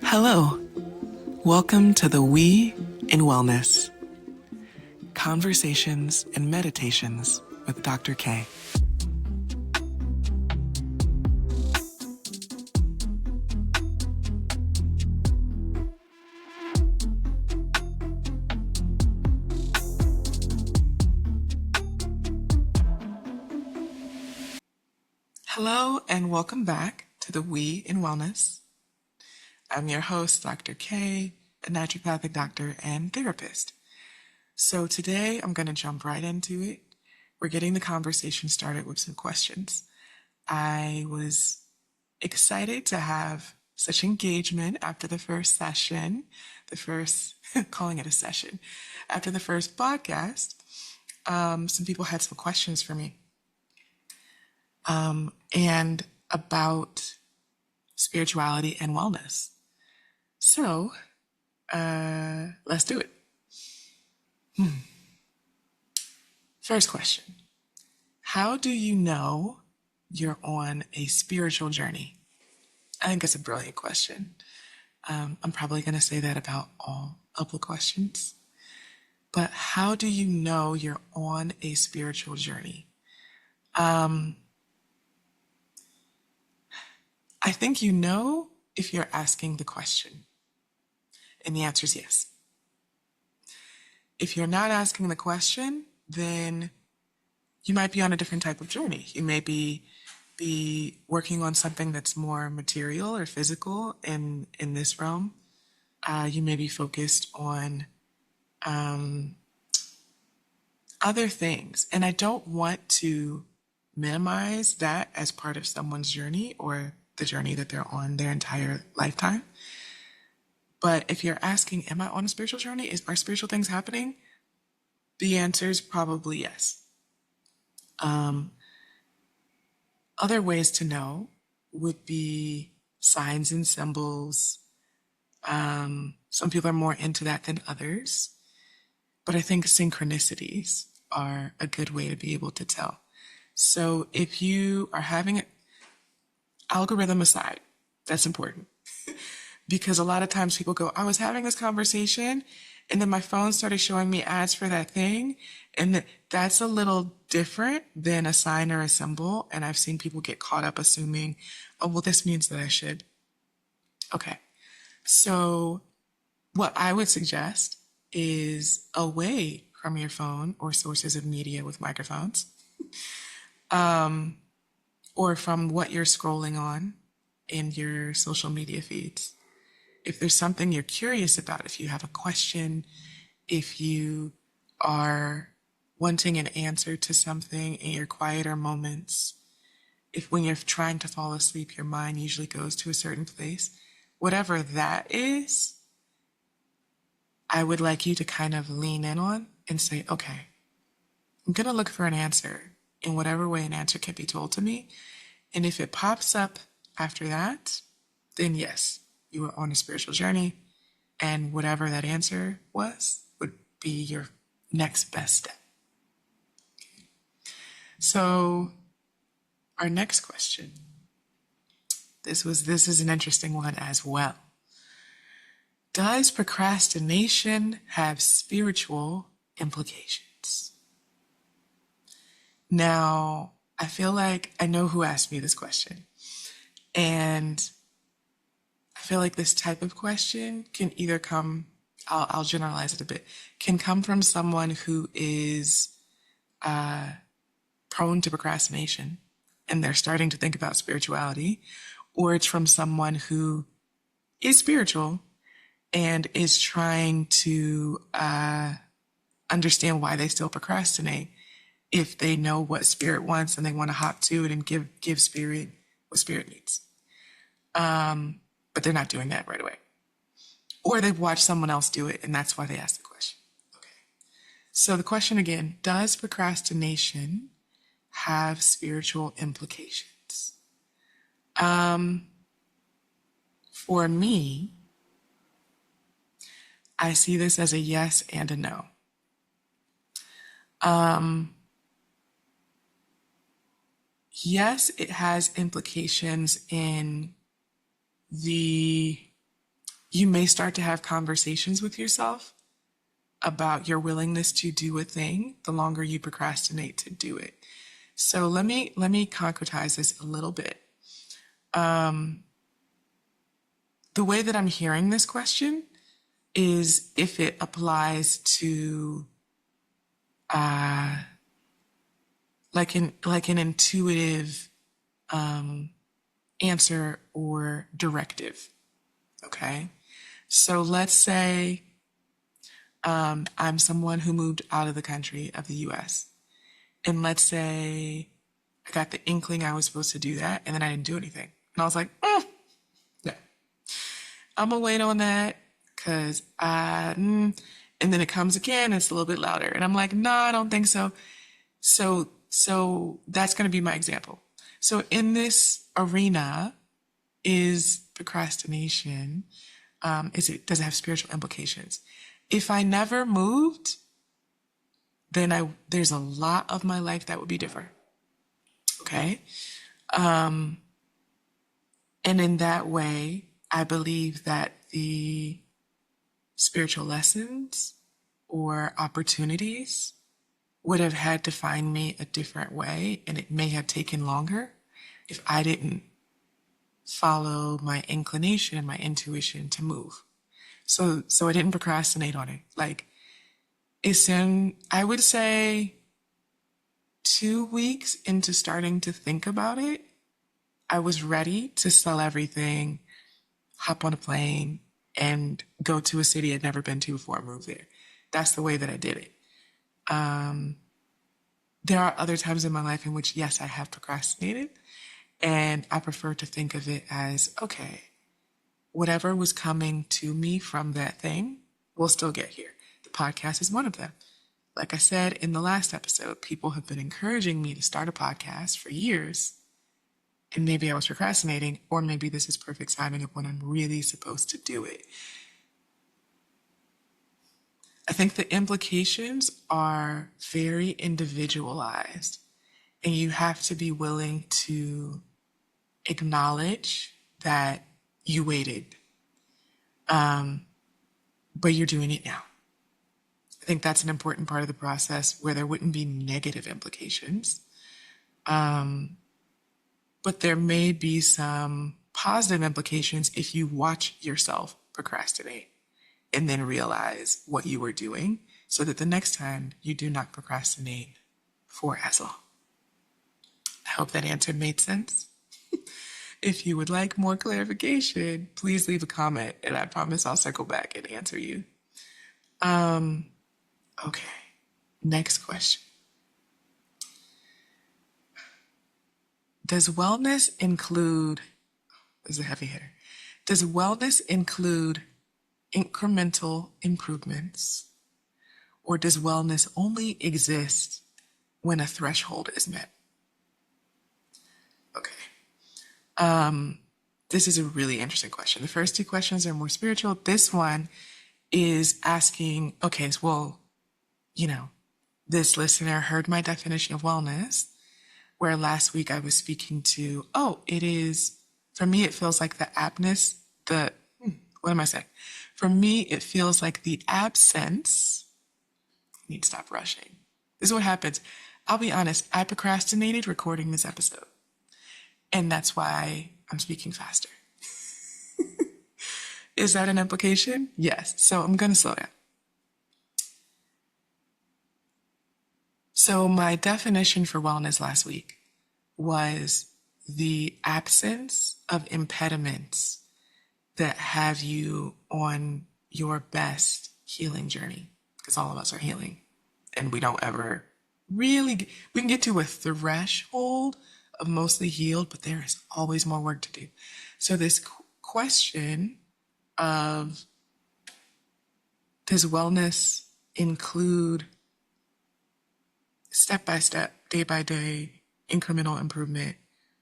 Hello, welcome to the We in Wellness, Conversations and Meditations with Dr. K. Hello and welcome back to the We in Wellness. I'm your host, Dr. K, a naturopathic doctor and therapist. So today I'm going to jump right into it. We're getting the conversation started with some questions. I was excited to have such engagement after the first session, calling it a session, after the first podcast. Some people had some questions for me. And about spirituality and wellness. So, let's do it. First question. How do you know you're on a spiritual journey? I think it's a brilliant question. I'm probably going to say that about all of the questions. But how do you know you're on a spiritual journey? I think you know if you're asking the question. And the answer is yes. If you're not asking the question, then you might be on a different type of journey. You may be working on something that's more material or physical in this realm. You may be focused on other things. And I don't want to minimize that as part of someone's journey or the journey that they're on their entire lifetime. But if you're asking, am I on a spiritual journey? Are spiritual things happening? The answer is probably yes. Other ways to know would be signs and symbols. Some people are more into that than others. But I think synchronicities are a good way to be able to tell. So if you are having algorithm aside, that's important. Because a lot of times people go, I was having this conversation and then my phone started showing me ads for that thing. And that's a little different than a sign or a symbol. And I've seen people get caught up assuming, oh, well, this means that I should. Okay. So what I would suggest is away from your phone or sources of media with microphones. Or from what you're scrolling on in your social media feeds. If there's something you're curious about, if you have a question, if you are wanting an answer to something in your quieter moments, if when you're trying to fall asleep, your mind usually goes to a certain place, whatever that is, I would like you to kind of lean in on and say, okay, I'm going to look for an answer in whatever way an answer can be told to me. And if it pops up after that, then yes, you were on a spiritual journey. And whatever that answer was would be your next best step. Okay. So our next question, this is an interesting one as well. Does procrastination have spiritual implications? Now, I feel like I know who asked me this question. And I feel like this type of question can either come, I'll generalize it a bit, can come from someone who is prone to procrastination and they're starting to think about spirituality, or it's from someone who is spiritual and is trying to understand why they still procrastinate if they know what spirit wants and they want to hop to it and give spirit what spirit needs. But they're not doing that right away. Or they've watched someone else do it and that's why they asked the question. Okay. So the question again, does procrastination have spiritual implications? For me, I see this as a yes and a no. yes, it has implications in you may start to have conversations with yourself about your willingness to do a thing the longer you procrastinate to do it. So let me concretize this a little bit. The way that I'm hearing this question is if it applies to like an intuitive answer or directive. Okay, so let's say I'm someone who moved out of the country of the U.S. and let's say I got the inkling I was supposed to do that, and then I didn't do anything, and I was like, no, I'm gonna wait on that because and then it comes again, it's a little bit louder, and I'm like, no, I don't think so. So that's going to be my example. So in this arena, is procrastination, does it have spiritual implications? If I never moved, then there's a lot of my life that would be different. Okay. And in that way, I believe that the spiritual lessons or opportunities would have had to find me a different way, and it may have taken longer if I didn't follow my inclination and my intuition to move. So I didn't procrastinate on it. Like, I would say 2 weeks into starting to think about it, I was ready to sell everything, hop on a plane, and go to a city I'd never been to before I moved there. That's the way that I did it. There are other times in my life in which, yes, I have procrastinated, and I prefer to think of it as, okay, whatever was coming to me from that thing will still get here. The podcast is one of them. Like I said in the last episode, people have been encouraging me to start a podcast for years, and maybe I was procrastinating, or maybe this is perfect timing of when I'm really supposed to do it. I think the implications are very individualized, and you have to be willing to acknowledge that you waited, but you're doing it now. I think that's an important part of the process where there wouldn't be negative implications, but there may be some positive implications if you watch yourself procrastinate and then realize what you were doing so that the next time you do not procrastinate for as long. I hope that answer made sense. If you would like more clarification, please leave a comment and I promise I'll circle back and answer you. Okay, next question. Does wellness include, this is a heavy hitter, does wellness include incremental improvements, or does wellness only exist when a threshold is met? Okay. This is a really interesting question. The first two questions are more spiritual. This one is asking, okay, well, this listener heard my definition of wellness, where last week I was speaking to, for me, it feels like the absence, what am I saying? For me, it feels like the absence, I need to stop rushing. This is what happens. I'll be honest, I procrastinated recording this episode. And that's why I'm speaking faster. Is that an implication? Yes. So I'm going to slow down. So my definition for wellness last week was the absence of impediments that have you on your best healing journey, because all of us are healing and we don't ever really, we can get to a threshold of mostly healed, but there is always more work to do. So this question of, does wellness include step by step, day by day, incremental improvement,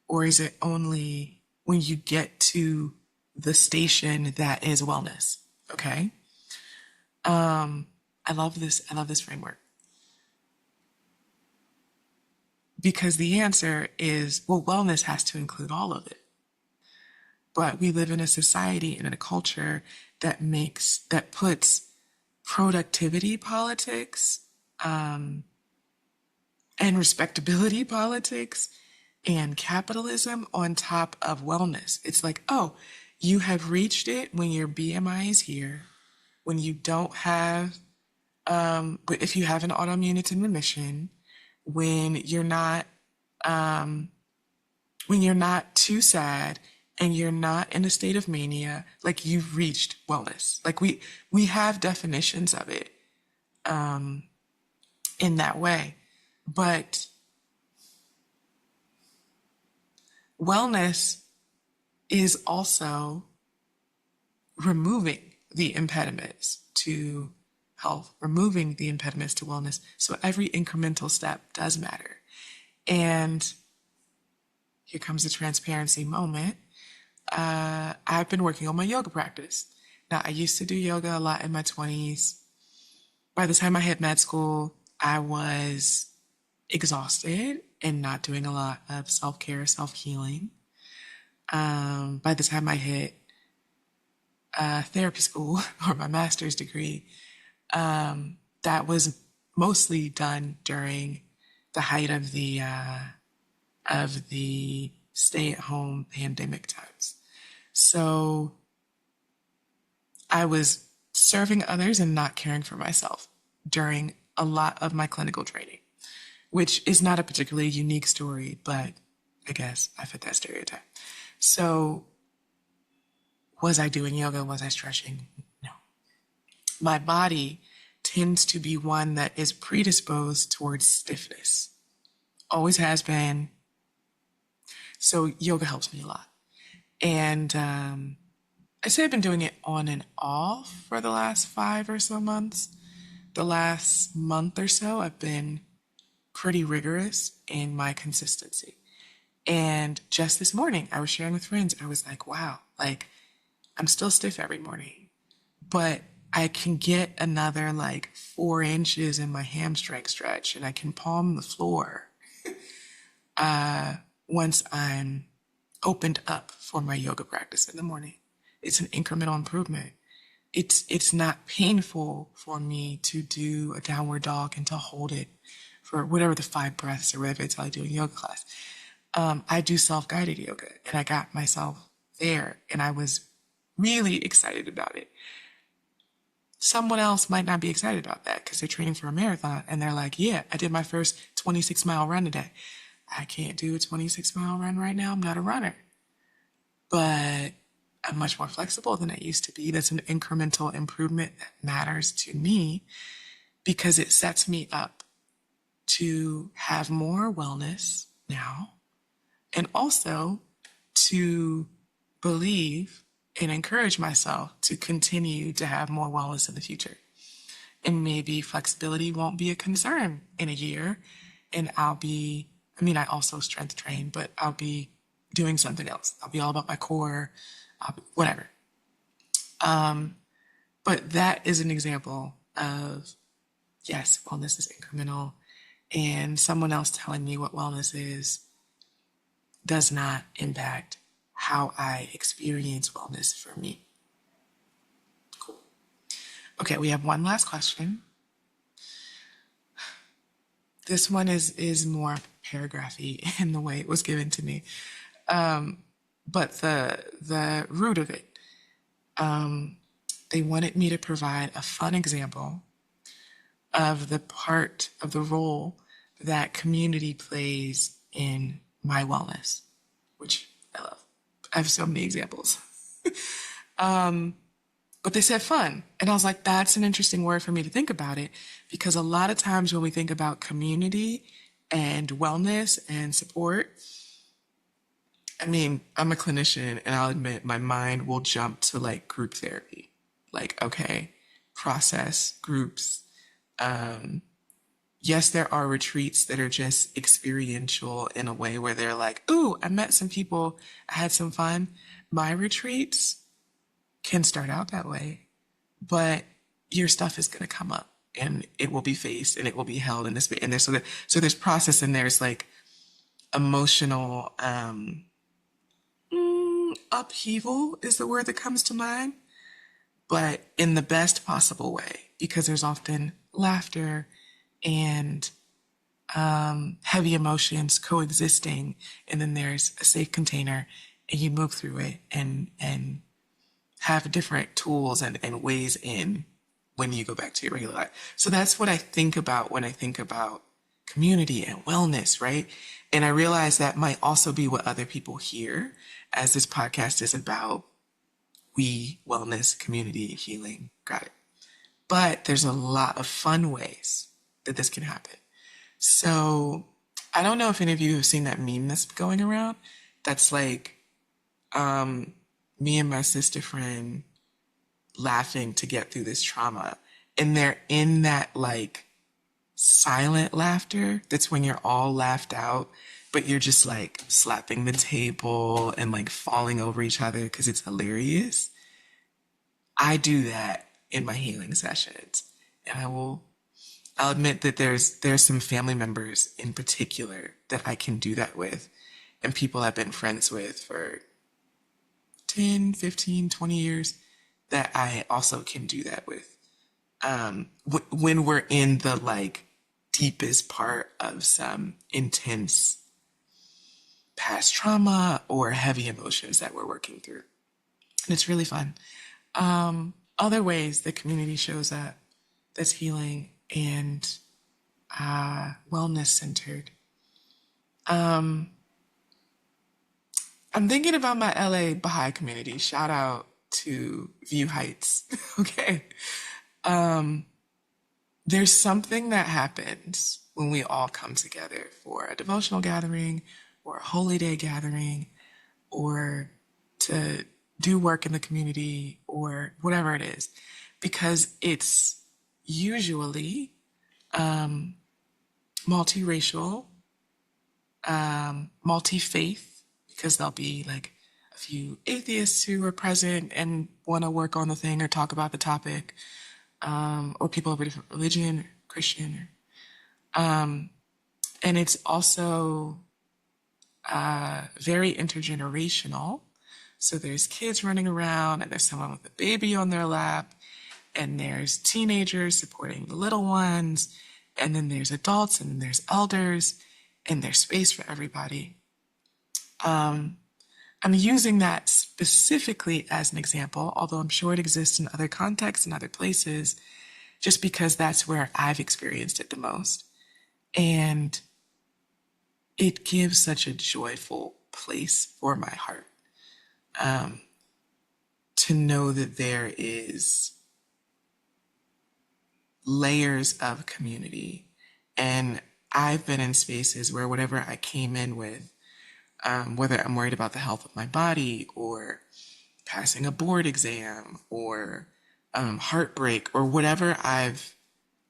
or is it only when you get to the station that is wellness? Okay. I love this framework. because the answer is, well, wellness has to include all of it. But we live in a society and in a culture that puts productivity politics and respectability politics and capitalism on top of wellness. It's like, oh, you have reached it when your BMI is here, when you don't have, if you have an autoimmune, it's in remission, when you're not too sad and you're not in a state of mania, like you've reached wellness. Like we have definitions of it in that way. But wellness is also removing the impediments to health, removing the impediments to wellness. So every incremental step does matter. And here comes the transparency moment. I've been working on my yoga practice. Now, I used to do yoga a lot in my 20s. By the time I hit med school, I was exhausted and not doing a lot of self-care, self-healing. By the time I hit therapy school or my master's degree, that was mostly done during the height of the stay-at-home pandemic times. So I was serving others and not caring for myself during a lot of my clinical training, which is not a particularly unique story, but I guess I fit that stereotype. So was I doing yoga? Was I stretching? No. My body tends to be one that is predisposed towards stiffness. Always has been. So yoga helps me a lot. And I say I've been doing it on and off for the last 5 or so months. The last month or so, I've been pretty rigorous in my consistency. And just this morning, I was sharing with friends, I was like, wow, like I'm still stiff every morning, but I can get another like 4 inches in my hamstring stretch and I can palm the floor once I'm opened up for my yoga practice in the morning. It's an incremental improvement. It's not painful for me to do a downward dog and to hold it for whatever the 5 breaths or whatever it's like doing yoga class. I do self-guided yoga and I got myself there and I was really excited about it. Someone else might not be excited about that because they're training for a marathon and they're like, yeah, I did my first 26-mile run today. I can't do a 26-mile run right now. I'm not a runner. But I'm much more flexible than I used to be. That's an incremental improvement that matters to me because it sets me up to have more wellness now and also to believe and encourage myself to continue to have more wellness in the future. And maybe flexibility won't be a concern in a year and I also strength train, but I'll be doing something else. I'll be all about my core, whatever. But that is an example of, yes, wellness is incremental, and someone else telling me what wellness is does not impact how I experience wellness for me. Cool. Okay, we have one last question. This one is more paragraphy in the way it was given to me. But the root of it, they wanted me to provide a fun example of the part of the role that community plays in my wellness, which I love. I have so many examples. But they said fun. And I was like, that's an interesting word for me to think about it, because a lot of times when we think about community and wellness and support, I'm a clinician and I'll admit my mind will jump to like group therapy. Like, okay, process groups. Yes, there are retreats that are just experiential in a way where they're like, ooh, I met some people, I had some fun. My retreats can start out that way, but your stuff is going to come up and it will be faced and it will be held in this, and there's process in there. It's like, emotional upheaval is the word that comes to mind, but in the best possible way, because there's often laughter and heavy emotions coexisting, and then there's a safe container, and you move through it and have different tools and ways in when you go back to your regular life. So that's what I think about when I think about community and wellness, right? And I realize that might also be what other people hear, as this podcast is about wellness, community, healing. Got it. But there's a lot of fun ways that this can happen. So I don't know if any of you have seen that meme that's going around. That's like me and my sister friend laughing to get through this trauma. And they're in that like silent laughter. That's when you're all laughed out, but you're just like slapping the table and like falling over each other because it's hilarious. I do that in my healing sessions. And I'll admit that there's some family members in particular that I can do that with, and people I've been friends with for 10, 15, 20 years that I also can do that with. When we're in the like deepest part of some intense past trauma or heavy emotions that we're working through. And it's really fun. Other ways the community shows up that's healing and wellness centered. I'm thinking about my LA Baha'i community. Shout out to View Heights. Okay. There's something that happens when we all come together for a devotional gathering or a holy day gathering or to do work in the community or whatever it is, because it's usually multiracial, multi-faith, because there'll be like a few atheists who are present and want to work on the thing or talk about the topic, or people of a different religion, Christian. And it's also very intergenerational. So there's kids running around, and there's someone with a baby on their lap, and there's teenagers supporting the little ones, and then there's adults, and then there's elders, and there's space for everybody. I'm using that specifically as an example, although I'm sure it exists in other contexts and other places, just because that's where I've experienced it the most. And it gives such a joyful place for my heart, to know that there is layers of community. And I've been in spaces where whatever I came in with, whether I'm worried about the health of my body or passing a board exam or heartbreak or whatever I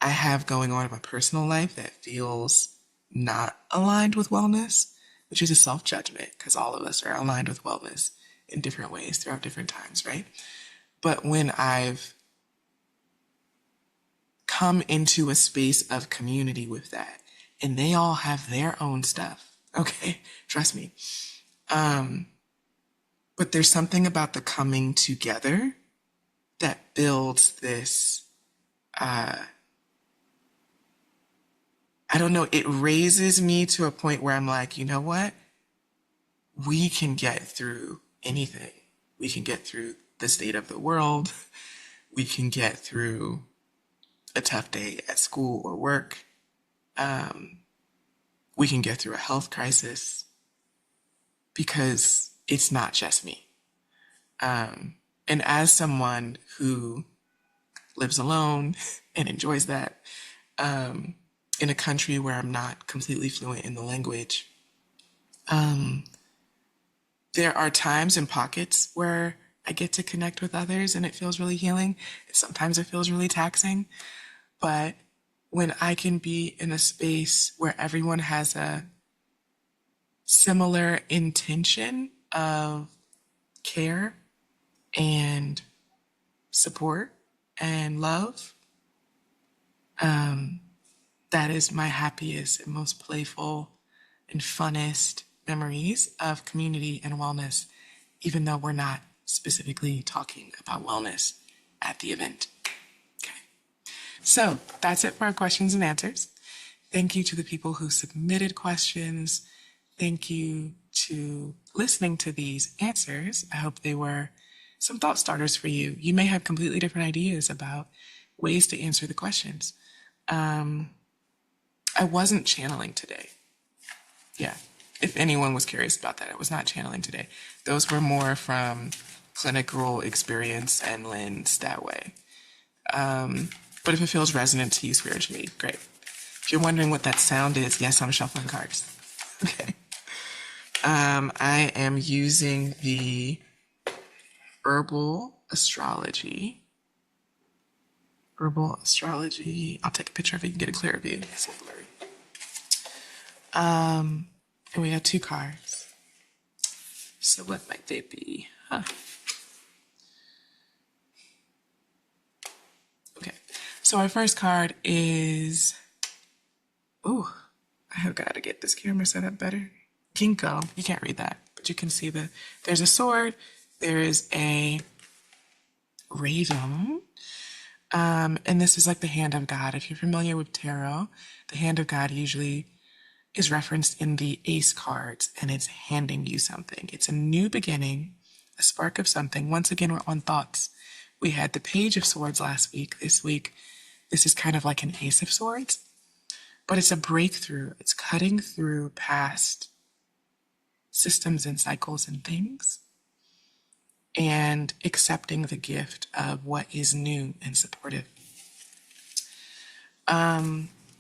have going on in my personal life that feels not aligned with wellness, which is a self-judgment, because all of us are aligned with wellness in different ways throughout different times, right? But when I've come into a space of community with that, and they all have their own stuff, okay? Trust me. But there's something about the coming together that builds this, I don't know, it raises me to a point where I'm like, you know what? We can get through anything. We can get through the state of the world. We can get through a tough day at school or work. We can get through a health crisis because it's not just me. And as someone who lives alone and enjoys that, in a country where I'm not completely fluent in the language, there are times and pockets where I get to connect with others and it feels really healing. Sometimes it feels really taxing. But when I can be in a space where everyone has a similar intention of care and support and love, that is my happiest and most playful and funnest memories of community and wellness, even though we're not specifically talking about wellness at the event. Okay. So that's it for our questions and answers. Thank you to the people who submitted questions. Thank you to listening to these answers. I hope they were some thought starters for you. You may have completely different ideas about ways to answer the questions. I wasn't channeling today. Yeah. If anyone was curious about that, I was not channeling today. Those were more from clinical experience and lens that way. But if it feels resonant to you spiritually, great. If you're wondering what that sound is, yes, I'm shuffling cards. Okay. I am using the Herbal Astrology. Herbal Astrology. I'll take a picture of it and get a clearer view. It's blurry. And we have 2 cards. So what might they be? Okay. So our first card is, I have got to get this camera set up better. Ginkgo. You can't read that, but you can see there's a sword, there is a raven, and this is like the hand of God. If you're familiar with tarot, the hand of God usually is referenced in the ace cards, and it's handing you something. It's a new beginning, a spark of something. Once again, we're on thoughts. We had the page of swords last week. This week, this is kind of like an ace of swords, but it's a breakthrough. It's cutting through past systems and cycles and things and accepting the gift of what is new and supportive.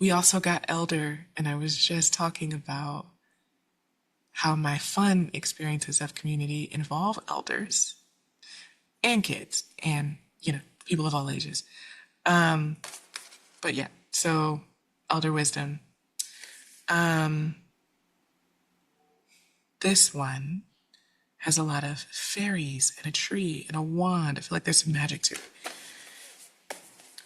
We also got elder, and I was just talking about how my fun experiences of community involve elders and kids and, people of all ages. But yeah, so elder wisdom. This one has a lot of fairies and a tree and a wand. I feel like there's some magic to it.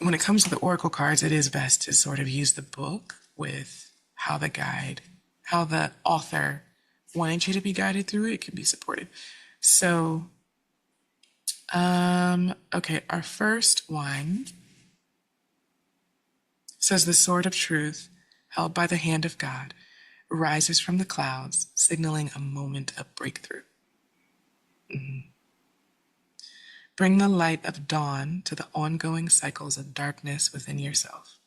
When it comes to the oracle cards, it is best to sort of use the book with how the author wanted you to be guided through it. It can be supported. So, okay, our first one says the sword of truth, held by the hand of God, rises from the clouds, signaling a moment of breakthrough. Bring the light of dawn to the ongoing cycles of darkness within yourself,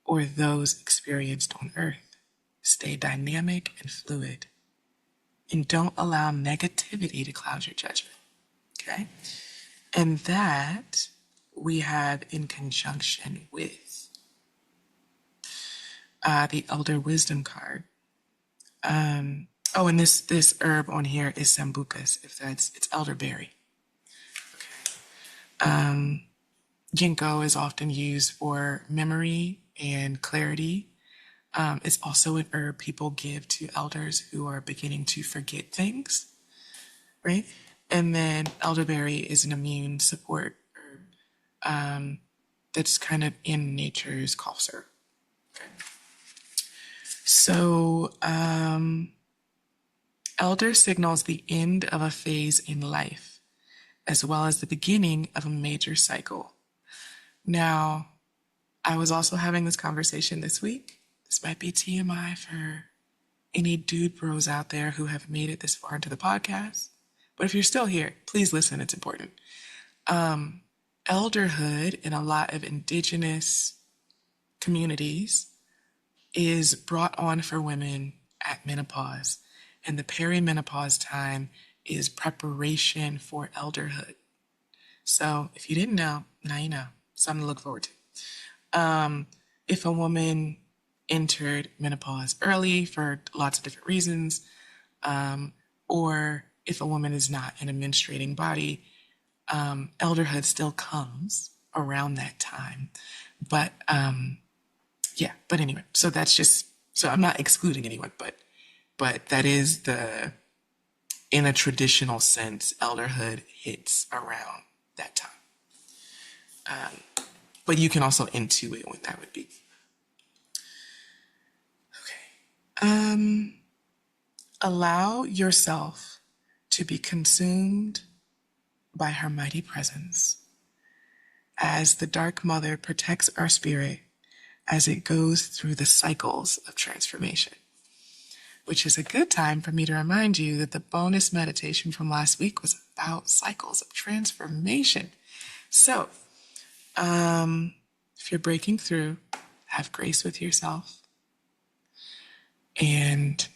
or those experienced on earth. Stay dynamic and fluid, and don't allow negativity to cloud your judgment. Okay? And that we have in conjunction with the Elder Wisdom card. And this herb on here is sambucus. It's elderberry. Okay. Ginkgo is often used for memory and clarity. It's also an herb people give to elders who are beginning to forget things, right? And then elderberry is an immune support herb that's kind of in nature's cough syrup. Okay. So, elder signals the end of a phase in life, as well as the beginning of a major cycle. Now, I was also having this conversation this week. This might be TMI for any dude bros out there who have made it this far into the podcast. But if you're still here, please listen, it's important. Elderhood in a lot of indigenous communities is brought on for women at menopause. And the perimenopause time is preparation for elderhood. So if you didn't know, now you know. Something to look forward to. If a woman entered menopause early for lots of different reasons, or if a woman is not in a menstruating body, elderhood still comes around that time. But but anyway, so that's just, so I'm not excluding anyone, but that is in a traditional sense, elderhood hits around that time. But you can also intuit when that would be. Okay. Allow yourself to be consumed by her mighty presence as the Dark Mother protects our spirit as it goes through the cycles of transformation, which is a good time for me to remind you that the bonus meditation from last week was about cycles of transformation. So, if you're breaking through, have grace with yourself and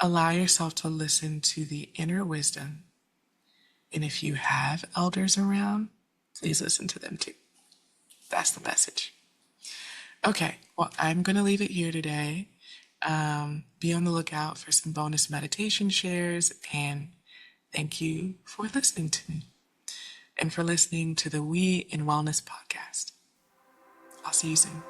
allow yourself to listen to the inner wisdom. And if you have elders around, please listen to them too. That's the message. Okay, well, I'm going to leave it here today. Be on the lookout for some bonus meditation shares, and thank you for listening to me and for listening to the We in Wellness podcast. I'll see you soon.